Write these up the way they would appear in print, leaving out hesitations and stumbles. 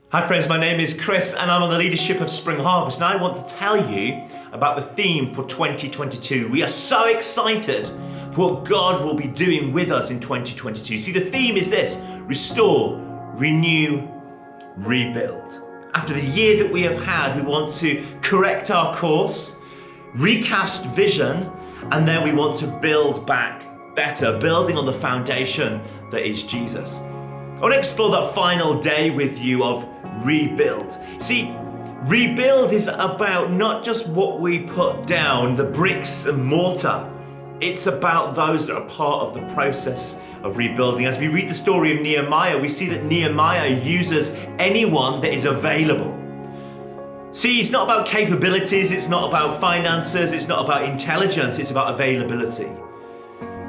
Hi friends, my name is Chris and I'm on the leadership of Spring Harvest, and I want to tell you about the theme for 2022. We are so excited for what God will be doing with us in 2022. See, the theme is this: restore, renew, rebuild. After the year that we have had, we want to correct our course, recast vision, and then we want to build back better, building on the foundation that is Jesus. I want to explore that final day with you of rebuild. See, rebuild is about not just what we put down, the bricks and mortar. It's about those that are part of the process of rebuilding. As we read the story of Nehemiah, we see that Nehemiah uses anyone that is available. See, it's not about capabilities, it's not about finances, it's not about intelligence, it's about availability.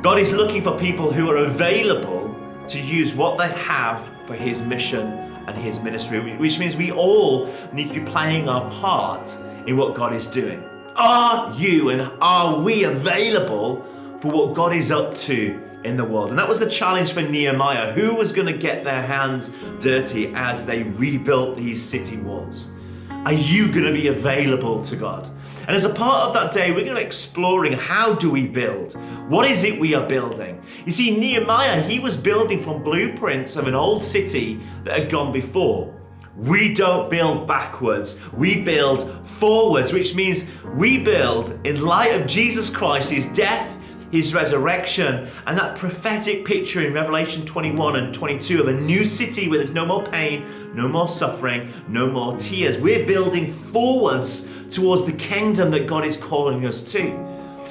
God is looking for people who are available to use what they have for His mission and His ministry, which means we all need to be playing our part in what God is doing. Are you and are we available for what God is up to in the world? And that was the challenge for Nehemiah. Who was going to get their hands dirty as they rebuilt these city walls? Are you going to be available to God? And as a part of that day, we're going to be exploring, how do we build? What is it we are building? You see, Nehemiah, he was building from blueprints of an old city that had gone before. We don't build backwards, we build forwards, which means we build in light of Jesus Christ, His death, His resurrection, and that prophetic picture in Revelation 21 and 22 of a new city where there's no more pain, no more suffering, no more tears. We're building forwards towards the kingdom that God is calling us to,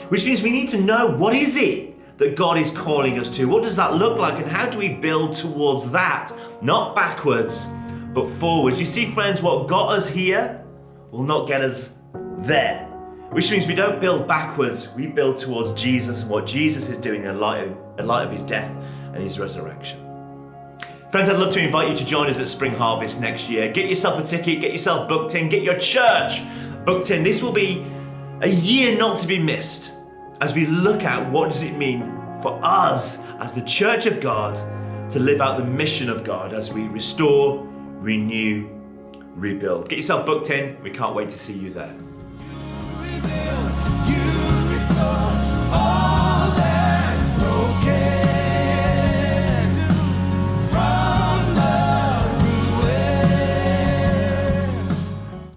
which means we need to know, what is it that God is calling us to? What does that look like, and how do we build towards that? Not backwards, but forwards. You see, friends, what got us here will not get us there. Which means we don't build backwards, we build towards Jesus and what Jesus is doing in light of His death and His resurrection. Friends, I'd love to invite you to join us at Spring Harvest next year. Get yourself a ticket, get yourself booked in, get your church booked in. This will be a year not to be missed as we look at what does it mean for us as the Church of God to live out the mission of God as we restore, renew, rebuild. Get yourself booked in. We can't wait to see you there.